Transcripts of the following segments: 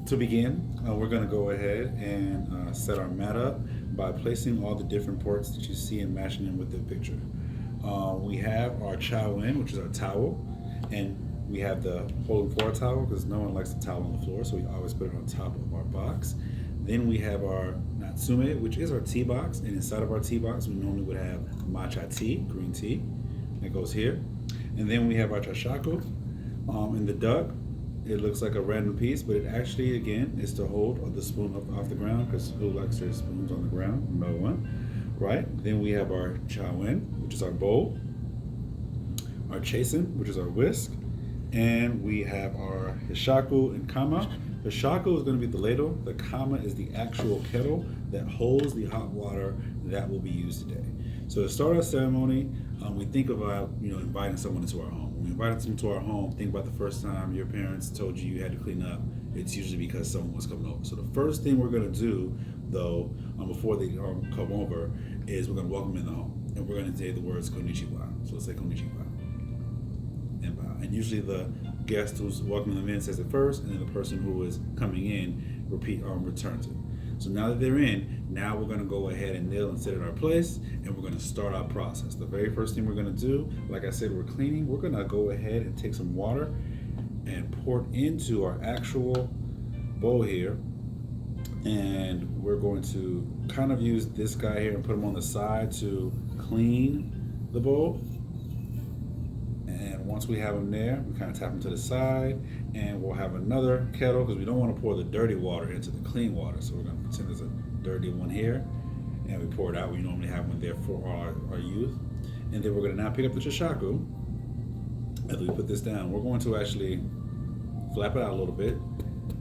To begin, we're going to go ahead and set our mat up by placing all the different parts that you see and matching them with the picture. We have our chow in, which is our towel, and we have the holding floor towel because no one likes the towel on the floor, so we always put it on top of our box. Then we have our natsume, which is our tea box, and inside of our tea box, we normally would have matcha tea, green tea, that goes here. And then we have our chashaku in the duck. It looks like a random piece, but it actually, again, is to hold the spoon up off the ground because who likes their spoons on the ground? No one, right? Then we have our chowin, which is our bowl, our chasen, which is our whisk, and we have our hishaku and kama. The shaku is going to be the ladle. The kama is the actual kettle that holds the hot water that will be used today. So to start our ceremony, we think about inviting someone into our home. When we invite someone to our home, think about the first time your parents told you you had to clean up. It's usually because someone was coming over. So the first thing we're going to do, though, before they come over, is we're going to welcome them in the home, and we're going to say the words konnichiwa. So let's say konnichiwa and bow. And usually the guest who's welcoming them in says it first, and then the person who is coming in returns it. So now that they're in, now we're going to go ahead and kneel and sit in our place, and we're going to start our process. The very first thing we're going to do, like I said, we're cleaning. We're going to go ahead and take some water and pour it into our actual bowl here, and we're going to kind of use this guy here and put him on the side to clean the bowl. And once we have them there, we kind of tap them to the side, and we'll have another kettle because we don't want to pour the dirty water into the clean water. So we're going to pretend there's a dirty one here, and we pour it out. We normally have one there for our youth. And then we're going to now pick up the chashaku. As we put this down, we're going to actually flap it out a little bit,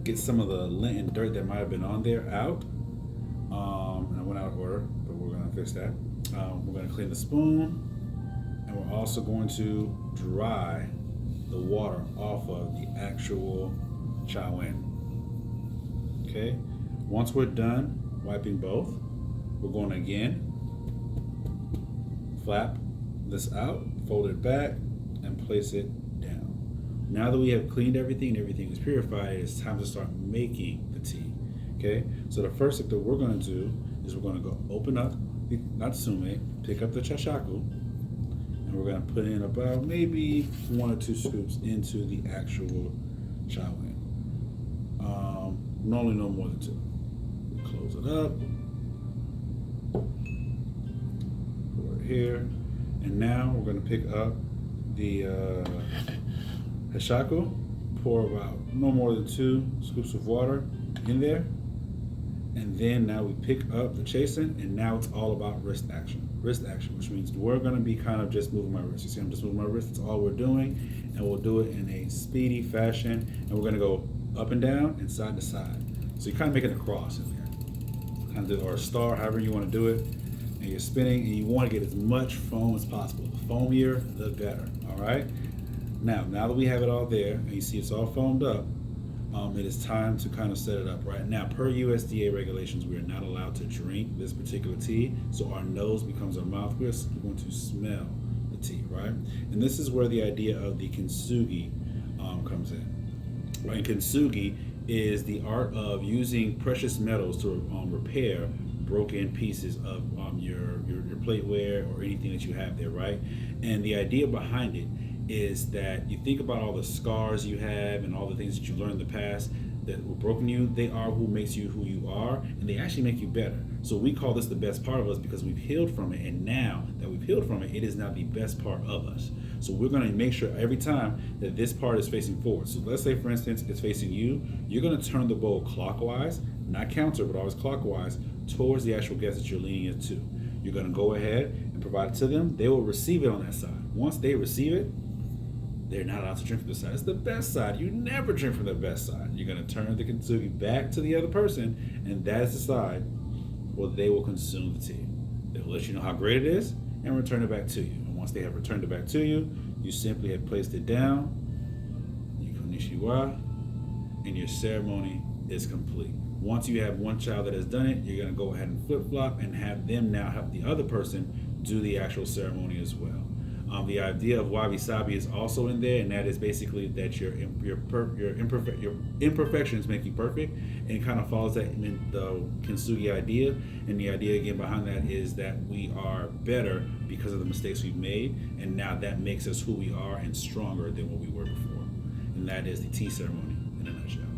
get some of the lint and dirt that might have been on there out. And I went out of order, but we're going to fix that. We're going to clean the spoon. And we're also going to dry the water off of the actual chow in. Okay? Once we're done wiping both, we're going to again flap this out, fold it back, and place it down. Now that we have cleaned everything and everything is purified, it's time to start making the tea. Okay? So the first thing that we're going to do is we're going to go open up the natsume, pick up the chashaku, and we're going to put in about maybe 1 or 2 scoops into the actual chow in. Normally no more than 2. We close it up. Pour it here. And now we're going to pick up the hishaku, pour about no more than 2 scoops of water in there. And then now we pick up the chasen, and now it's all about wrist action. Wrist action, which means we're going to be kind of just moving my wrist. You see, I'm just moving my wrist. That's all we're doing, and we'll do it in a speedy fashion. And we're going to go up and down and side to side. So you're kind of making a cross in there, kind of, or a star, however you want to do it. And you're spinning, and you want to get as much foam as possible. The foamier, the better. All right. Now that we have it all there, and you see it's all foamed up. It is time to kind of set it up. Right now, per USDA regulations, we are not allowed to drink this particular tea, so our nose becomes our mouth. We're going to smell the tea, right? And this is where the idea of the kintsugi comes in. Right? And kintsugi is the art of using precious metals to repair broken pieces of your plateware or anything that you have there, right? And the idea behind it is that you think about all the scars you have and all the things that you learned in the past that were broken you. They are who makes you who you are, and they actually make you better. So we call this the best part of us because we've healed from it, and now that we've healed from it, it is now the best part of us. So we're going to make sure every time that this part is facing forward. So let's say, for instance, it's facing you. You're going to turn the bowl clockwise, not counter, but always clockwise, towards the actual guest that you're leaning it to. You're going to go ahead and provide it to them. They will receive it on that side. Once they receive it, they're not allowed to drink from the side. It's the best side. You never drink from the best side. You're going to turn the kintsugi back to the other person, and that is the side where they will consume the tea. They will let you know how great it is and return it back to you. And once they have returned it back to you, you simply have placed it down, you konnichiwa, and your ceremony is complete. Once you have one child that has done it, you're going to go ahead and flip-flop and have them now help the other person do the actual ceremony as well. The idea of wabi sabi is also in there, and that is basically that your imperfections make you perfect, and it kind of follows that in the kintsugi idea. And the idea again behind that is that we are better because of the mistakes we've made, and now that makes us who we are and stronger than what we were before. And that is the tea ceremony in a nutshell.